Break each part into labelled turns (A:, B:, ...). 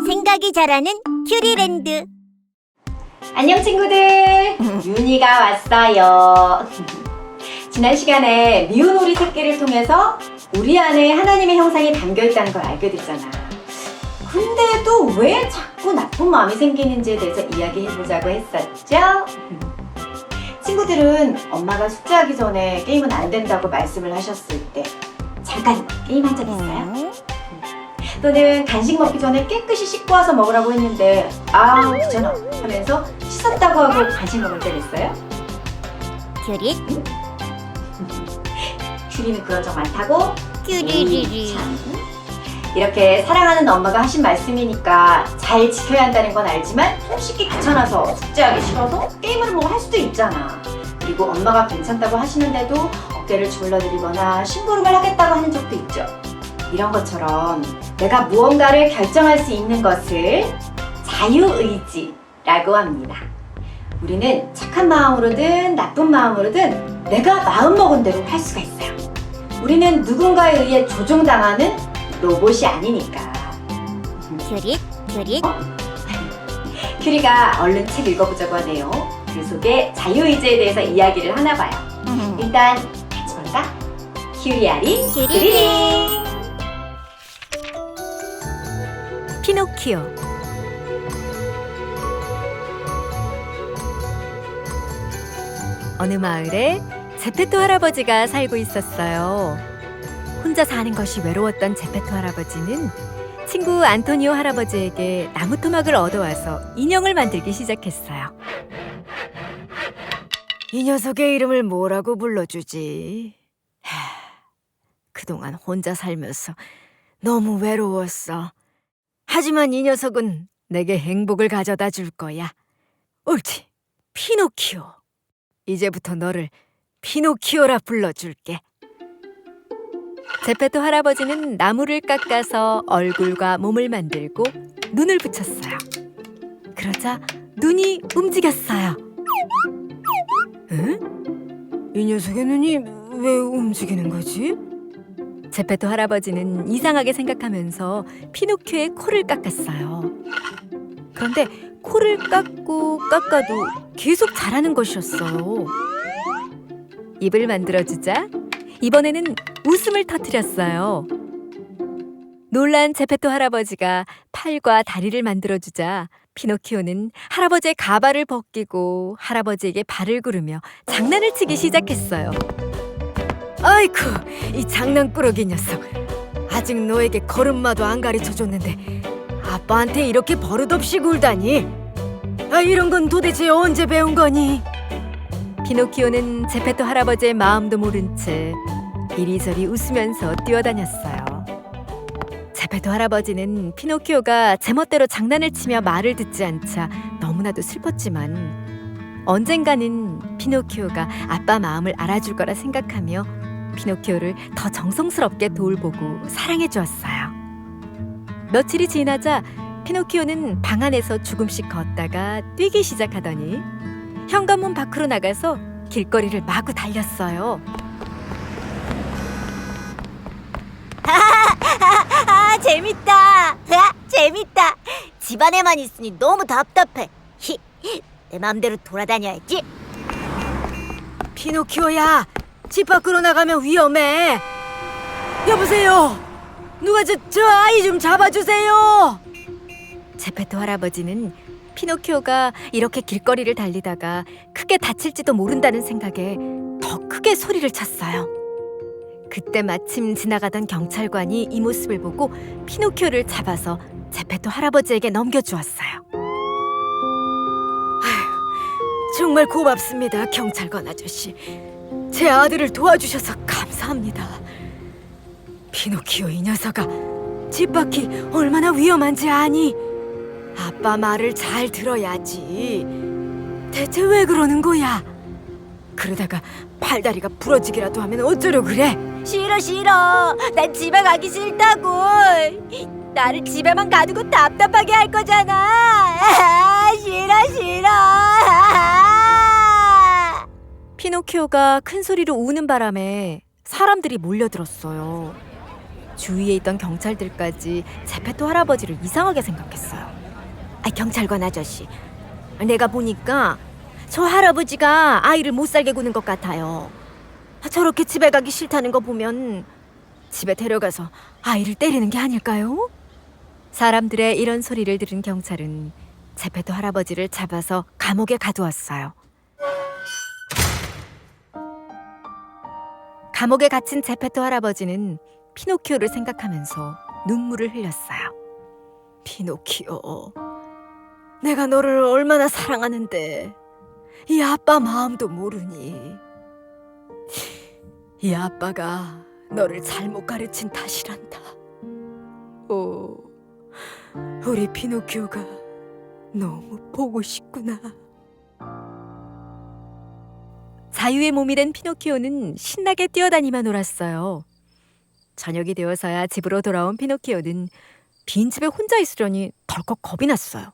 A: 생각이 자라는 큐리랜드.
B: 안녕 친구들, 윤희가 왔어요. 지난 시간에 미운 오리 새끼를 통해서 우리 안에 하나님의 형상이 담겨있다는 걸 알게 됐잖아. 근데도 왜 자꾸 나쁜 마음이 생기는지에 대해서 이야기해보자고 했었죠? 친구들은 엄마가 숙제하기 전에 게임은 안 된다고 말씀을 하셨을 때 잠깐 게임한 적 있어요? 또는 간식 먹기 전에 깨끗이 씻고 와서 먹으라고 했는데 아우 귀찮아 하면서 씻었다고 하고 간식 먹을 때가 있어요?
A: 큐리?
B: 큐리는 그런 적 많다고?
A: 큐리리리.
B: 참. 이렇게 사랑하는 엄마가 하신 말씀이니까 잘 지켜야 한다는 건 알지만 손 씻기 귀찮아서 숙제하기 싫어서 게임을 뭐 할 수도 있잖아. 그리고 엄마가 괜찮다고 하시는데도 어깨를 주물러드리거나 심부름을 하겠다고 하는 적도 있죠. 이런 것처럼 내가 무언가를 결정할 수 있는 것을 자유의지라고 합니다. 우리는 착한 마음으로든 나쁜 마음으로든 내가 마음먹은 대로 할 수가 있어요. 우리는 누군가에 의해 조종당하는 로봇이 아니니까.
A: 큐리? 큐리?
B: 큐리가 얼른 책 읽어보자고 하네요. 그 속에 자유의지에 대해서 이야기를 하나 봐요. 일단 같이 볼까? 큐리아리
A: 큐리링.
C: 피노키오. 어느 마을에 제페토 할아버지가 살고 있었어요. 혼자 사는 것이 외로웠던 제페토 할아버지는 친구 안토니오 할아버지에게 나무 토막을 얻어와서 인형을 만들기 시작했어요. 이 녀석의 이름을 뭐라고 불러주지? 그동안 혼자 살면서 너무 외로웠어. 하지만 이 녀석은 내게 행복을 가져다 줄 거야. 옳지, 피노키오. 이제부터 너를 피노키오라 불러줄게. 제페토 할아버지는 나무를 깎아서 얼굴과 몸을 만들고 눈을 붙였어요. 그러자 눈이 움직였어요. 응? 이 녀석의 눈이 왜 움직이는 거지? 제페토 할아버지는 이상하게 생각하면서 피노키오의 코를 깎았어요. 그런데 코를 깎고 깎아도 계속 자라는 것이었어요. 입을 만들어주자 이번에는 웃음을 터뜨렸어요. 놀란 제페토 할아버지가 팔과 다리를 만들어주자 피노키오는 할아버지의 가발을 벗기고 할아버지에게 발을 구르며 장난을 치기 시작했어요. 아이쿠, 이 장난꾸러기 녀석. 아직 너에게 걸음마도 안 가르쳐줬는데 아빠한테 이렇게 버릇없이 굴다니. 이런 건 도대체 언제 배운 거니? 피노키오는 제페토 할아버지의 마음도 모른 채 이리저리 웃으면서 뛰어다녔어요. 제페토 할아버지는 피노키오가 제멋대로 장난을 치며 말을 듣지 않자 너무나도 슬펐지만 언젠가는 피노키오가 아빠 마음을 알아줄 거라 생각하며 피노키오를 더 정성스럽게 돌보고 사랑해 주었어요. 며칠이 지나자 피노키오는 방 안에서 조금씩 걷다가 뛰기 시작하더니 현관문 밖으로 나가서 길거리를 마구 달렸어요.
A: 재밌다. 재밌다. 집안에만 있으니 너무 답답해. 내 맘대로 돌아다녀야지.
C: 피노키오야, 집 밖으로 나가면 위험해. 여보세요. 누가 저 아이 좀 잡아주세요. 제페토 할아버지는 피노키오가 이렇게 길거리를 달리다가 크게 다칠지도 모른다는 생각에 더 크게 소리를 쳤어요. 그때 마침 지나가던 경찰관이 이 모습을 보고 피노키오를 잡아서 제페토 할아버지에게 넘겨주었어요. 정말 고맙습니다, 경찰관 아저씨. 제 아들을 도와주셔서 감사합니다. 피노키오 이 녀석아, 집 밖이 얼마나 위험한지 아니? 아빠 말을 잘 들어야지. 대체 왜 그러는 거야? 그러다가 팔다리가 부러지기라도 하면 어쩌려 그래?
A: 싫어. 난 집에 가기 싫다고. 나를 집에만 가두고 답답하게 할 거잖아. 싫어.
C: 피노키오가 큰 소리로 우는 바람에 사람들이 몰려들었어요. 주위에 있던 경찰들까지 제페토 할아버지를 이상하게 생각했어요. 경찰관 아저씨, 내가 보니까 저 할아버지가 아이를 못 살게 구는 것 같아요. 저렇게 집에 가기 싫다는 거 보면 집에 데려가서 아이를 때리는 게 아닐까요? 사람들의 이런 소리를 들은 경찰은 제페토 할아버지를 잡아서 감옥에 가두었어요. 감옥에 갇힌 제페토 할아버지는 피노키오를 생각하면서 눈물을 흘렸어요. 피노키오, 내가 너를 얼마나 사랑하는데 이 아빠 마음도 모르니. 이 아빠가 너를 잘못 가르친 탓이란다. 오, 우리 피노키오가 너무 보고 싶구나. 자유의 몸이 된 피노키오는 신나게 뛰어다니며 놀았어요. 저녁이 되어서야 집으로 돌아온 피노키오는 빈집에 혼자 있으려니 덜컥 겁이 났어요.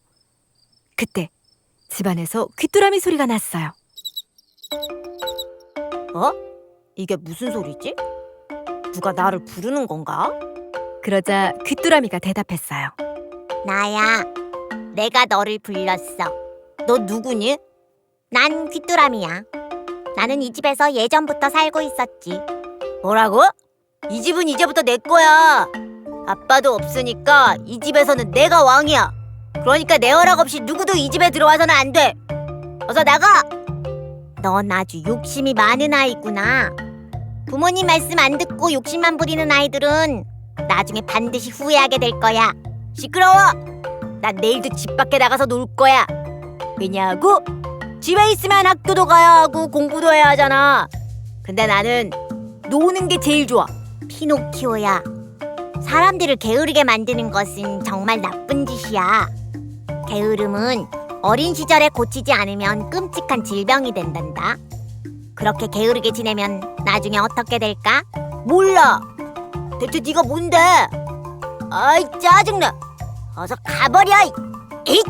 C: 그때 집안에서 귀뚜라미 소리가 났어요. 이게 무슨 소리지? 누가 나를 부르는 건가? 그러자 귀뚜라미가 대답했어요.
A: 나야. 내가 너를 불렀어. 너 누구니? 난 귀뚜라미야. 나는 이 집에서 예전부터 살고 있었지. 뭐라고? 이 집은 이제부터 내 거야. 아빠도 없으니까 이 집에서는 내가 왕이야. 그러니까 내 허락 없이 누구도 이 집에 들어와서는 안 돼. 어서 나가! 넌 아주 욕심이 많은 아이구나. 부모님 말씀 안 듣고 욕심만 부리는 아이들은 나중에 반드시 후회하게 될 거야. 시끄러워! 난 내일도 집 밖에 나가서 놀 거야. 왜냐고? 집에 있으면 학교도 가야 하고 공부도 해야 하잖아. 근데 나는 노는 게 제일 좋아. 피노키오야, 사람들을 게으르게 만드는 것은 정말 나쁜 짓이야. 게으름은 어린 시절에 고치지 않으면 끔찍한 질병이 된단다. 그렇게 게으르게 지내면 나중에 어떻게 될까? 몰라. 대체 네가 뭔데? 아이, 짜증나. 어서 가버려. 에잇!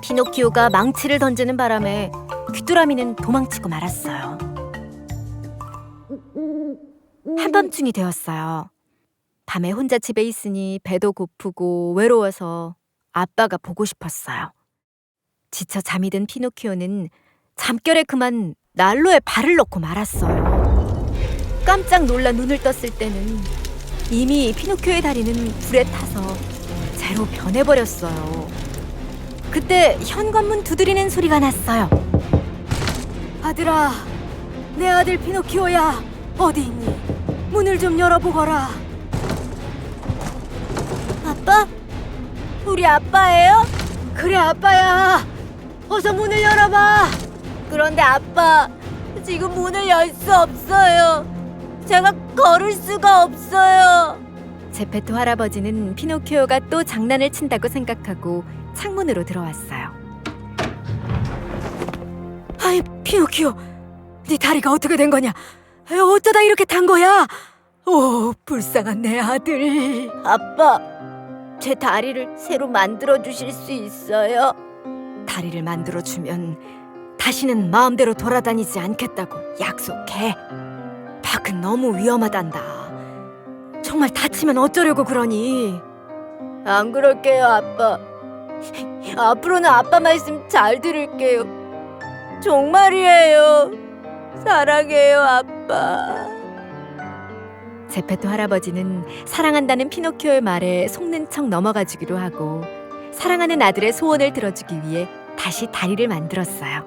C: 피노키오가 망치를 던지는 바람에 귀뚜라미는 도망치고 말았어요. 한밤중이 되었어요. 밤에 혼자 집에 있으니 배도 고프고 외로워서 아빠가 보고 싶었어요. 지쳐 잠이 든 피노키오는 잠결에 그만 난로에 발을 넣고 말았어요. 깜짝 놀라 눈을 떴을 때는 이미 피노키오의 다리는 불에 타서 재로 변해버렸어요. 그때 현관문 두드리는 소리가 났어요. 아들아, 내 아들 피노키오야. 어디 있니? 문을 좀 열어보거라. 아빠? 우리 아빠예요? 그래, 아빠야. 어서 문을 열어봐. 그런데 아빠, 지금 문을 열 수 없어요. 제가 걸을 수가 없어요. 제페토 할아버지는 피노키오가 또 장난을 친다고 생각하고 창문으로 들어왔어요. 아이, 피노키오, 네 다리가 어떻게 된 거냐? 어쩌다 이렇게 탄 거야? 오, 불쌍한 내 아들. 아빠, 제 다리를 새로 만들어 주실 수 있어요? 다리를 만들어 주면 다시는 마음대로 돌아다니지 않겠다고 약속해. 밖은 너무 위험하단다. 정말 다치면 어쩌려고 그러니? 안 그럴게요, 아빠. 앞으로는 아빠 말씀 잘 들을게요. 정말이에요. 사랑해요, 아빠. 제페토 할아버지는 사랑한다는 피노키오의 말에 속는 척 넘어가 주기로 하고 사랑하는 아들의 소원을 들어주기 위해 다시 다리를 만들었어요.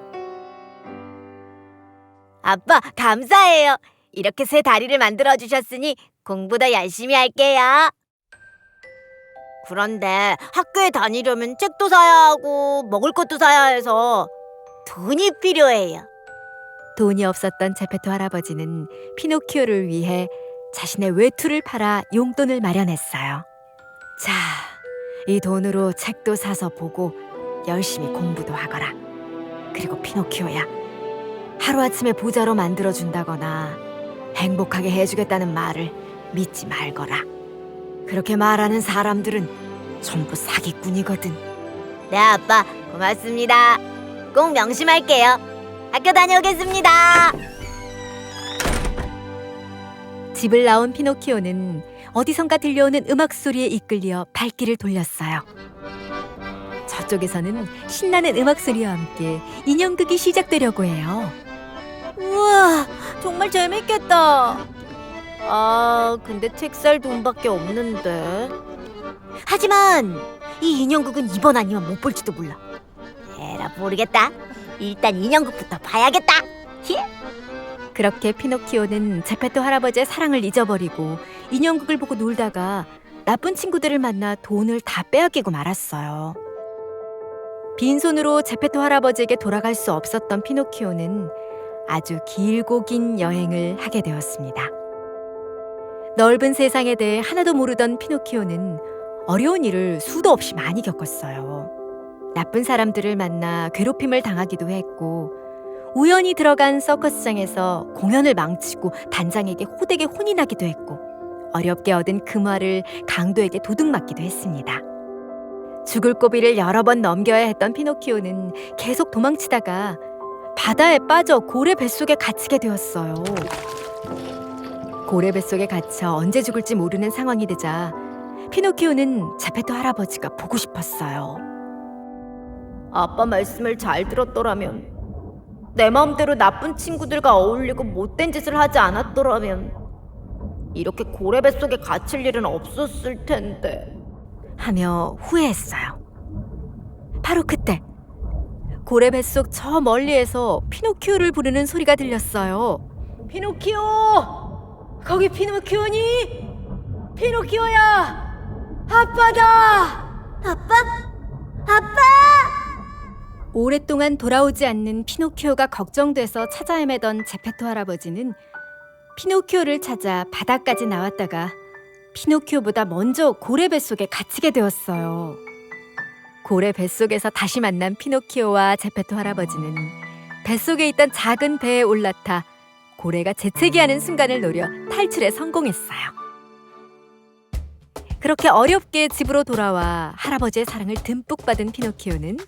C: 아빠, 감사해요. 이렇게 새 다리를 만들어 주셨으니 공부도 열심히 할게요. 그런데 학교에 다니려면 책도 사야 하고 먹을 것도 사야 해서 돈이 필요해요. 돈이 없었던 제페토 할아버지는 피노키오를 위해 자신의 외투를 팔아 용돈을 마련했어요. 자, 이 돈으로 책도 사서 보고 열심히 공부도 하거라. 그리고 피노키오야, 하루아침에 부자로 만들어준다거나 행복하게 해주겠다는 말을 믿지 말거라. 그렇게 말하는 사람들은 전부 사기꾼이거든. 네, 아빠, 고맙습니다. 꼭 명심할게요. 학교 다녀오겠습니다. 집을 나온 피노키오는 어디선가 들려오는 음악 소리에 이끌려 발길을 돌렸어요. 저쪽에서는 신나는 음악 소리와 함께 인형극이 시작되려고 해요. 우와, 정말 재밌겠다. 아, 근데 책 살 돈밖에 없는데.
A: 하지만 이 인형극은 이번 아니면 못 볼지도 몰라. 에라 모르겠다. 일단 인형극부터 봐야겠다. 히?
C: 그렇게 피노키오는 제페토 할아버지의 사랑을 잊어버리고 인형극을 보고 놀다가 나쁜 친구들을 만나 돈을 다 빼앗기고 말았어요. 빈손으로 제페토 할아버지에게 돌아갈 수 없었던 피노키오는 아주 길고 긴 여행을 하게 되었습니다. 넓은 세상에 대해 하나도 모르던 피노키오는 어려운 일을 수도 없이 많이 겪었어요. 나쁜 사람들을 만나 괴롭힘을 당하기도 했고, 우연히 들어간 서커스장에서 공연을 망치고 단장에게 호되게 혼이 나기도 했고, 어렵게 얻은 금화를 강도에게 도둑 맞기도 했습니다. 죽을 고비를 여러 번 넘겨야 했던 피노키오는 계속 도망치다가 바다에 빠져 고래 뱃속에 갇히게 되었어요. 고래 뱃속에 갇혀 언제 죽을지 모르는 상황이 되자 피노키오는 제페토 할아버지가 보고 싶었어요. 아빠 말씀을 잘 들었더라면, 내 마음대로 나쁜 친구들과 어울리고 못된 짓을 하지 않았더라면 이렇게 고래 뱃속에 갇힐 일은 없었을 텐데 하며 후회했어요. 바로 그때 고래 뱃속 저 멀리에서 피노키오를 부르는 소리가 들렸어요. 피노키오! 거기 피노키오니? 피노키오야! 아빠다!
A: 아빠? 아빠!
C: 오랫동안 돌아오지 않는 피노키오가 걱정돼서 찾아 헤매던 제페토 할아버지는 피노키오를 찾아 바다까지 나왔다가 피노키오보다 먼저 고래 뱃속에 갇히게 되었어요. 고래 뱃속에서 다시 만난 피노키오와 제페토 할아버지는 뱃속에 있던 작은 배에 올라타 고래가 재채기하는 순간을 노려 탈출에 성공했어요. 그렇게 어렵게 집으로 돌아와 할아버지의 사랑을 듬뿍 받은 피노키오는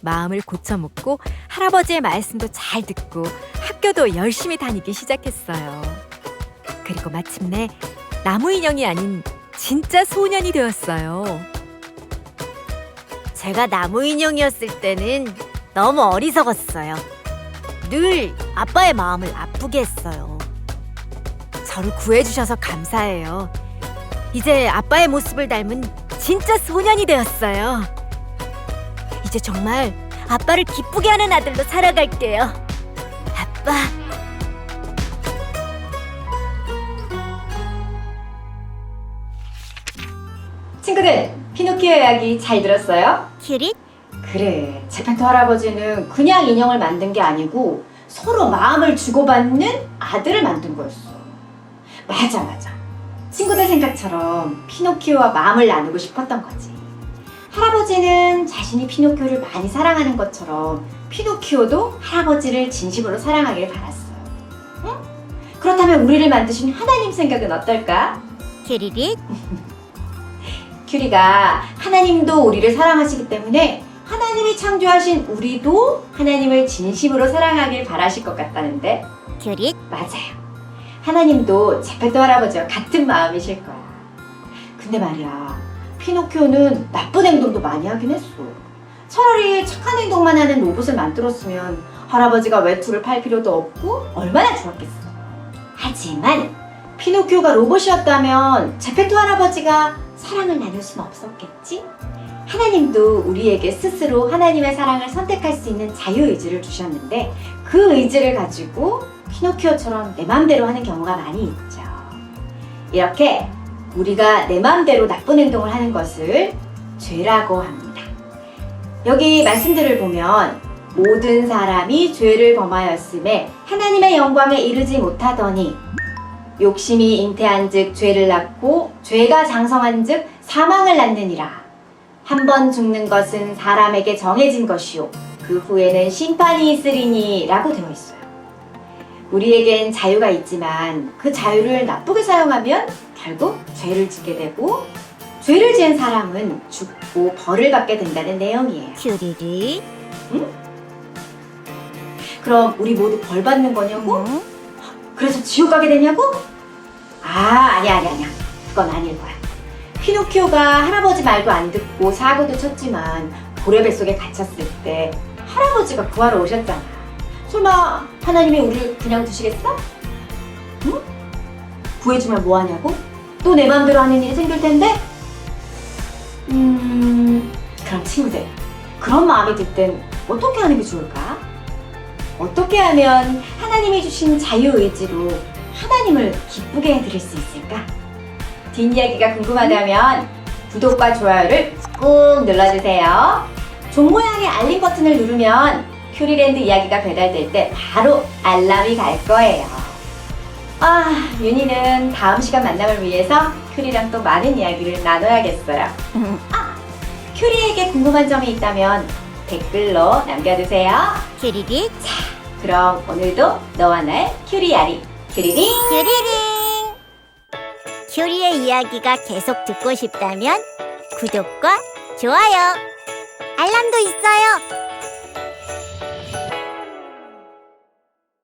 C: 마음을 고쳐먹고 할아버지의 말씀도 잘 듣고 학교도 열심히 다니기 시작했어요. 그리고 마침내 나무 인형이 아닌 진짜 소년이 되었어요.
A: 제가 나무 인형이었을 때는 너무 어리석었어요. 늘 아빠의 마음을 아프게 했어요. 저를 구해주셔서 감사해요. 이제 아빠의 모습을 닮은 진짜 소년이 되었어요. 이제 정말 아빠를 기쁘게 하는 아들로 살아갈게요. 아빠.
B: 친구들, 피노키오 이야기 잘 들었어요?
A: 큐릿?
B: 그래, 제페토 할아버지는 그냥 인형을 만든 게 아니고 서로 마음을 주고받는 아들을 만든 거였어. 맞아. 친구들 생각처럼 피노키오와 마음을 나누고 싶었던 거지. 할아버지는 자신이 피노키오를 많이 사랑하는 것처럼 피노키오도 할아버지를 진심으로 사랑하기를 바랐어요. 응? 그렇다면 우리를 만드신 하나님 생각은 어떨까?
A: 큐리릿?
B: 큐리가 하나님도 우리를 사랑하시기 때문에 하나님이 창조하신 우리도 하나님을 진심으로 사랑하길 바라실 것 같다는데.
A: 큐릿?
B: 맞아요. 하나님도 제페토 할아버지와 같은 마음이실 거야. 근데 말이야, 피노키오는 나쁜 행동도 많이 하긴 했어. 차라리 착한 행동만 하는 로봇을 만들었으면 할아버지가 외투를 팔 필요도 없고 얼마나 좋았겠어. 하지만 피노키오가 로봇이었다면 제페토 할아버지가 사랑을 나눌 수는 없었겠지? 하나님도 우리에게 스스로 하나님의 사랑을 선택할 수 있는 자유의지를 주셨는데 그 의지를 가지고 피노키오처럼 내 맘대로 하는 경우가 많이 있죠. 이렇게 우리가 내 맘대로 나쁜 행동을 하는 것을 죄라고 합니다. 여기 말씀들을 보면 모든 사람이 죄를 범하였음에 하나님의 영광에 이르지 못하더니 욕심이 잉태한 즉 죄를 낳고 죄가 장성한 즉 사망을 낳느니라. 한 번 죽는 것은 사람에게 정해진 것이요 그 후에는 심판이 있으리니 라고 되어 있어요. 우리에겐 자유가 있지만 그 자유를 나쁘게 사용하면 결국 죄를 짓게 되고 죄를 지은 사람은 죽고 벌을 받게 된다는 내용이에요.
A: 큐리릿?
B: 그럼 우리 모두 벌 받는 거냐고?
A: 응?
B: 그래서 지옥 가게 되냐고? 아니야. 그건 아닐 거야. 피노키오가 할아버지 말도 안 듣고 사고도 쳤지만 고래 뱃속에 갇혔을 때 할아버지가 구하러 오셨잖아. 설마 하나님이 우리를 그냥 두시겠어? 응? 구해주면 뭐하냐고? 또 내 맘대로 하는 일이 생길 텐데? 그럼 친구들, 그런 마음이 들 땐 어떻게 하는 게 좋을까? 어떻게 하면 하나님이 주신 자유의지로 하나님을 기쁘게 해드릴 수 있을까? 뒷이야기가 궁금하다면 구독과 좋아요를 꾹 눌러주세요. 종 모양의 알림 버튼을 누르면 큐리랜드 이야기가 배달될 때 바로 알람이 갈 거예요. 윤희는 다음 시간 만남을 위해서 큐리랑 또 많은 이야기를 나눠야겠어요. 큐리에게 궁금한 점이 있다면 댓글로 남겨주세요.
A: 큐리리
B: 그럼 오늘도 너와 나의 큐리야리 큐리링!
A: 큐리링. 큐리의 이야기가 계속 듣고 싶다면 구독과 좋아요, 알람도 있어요.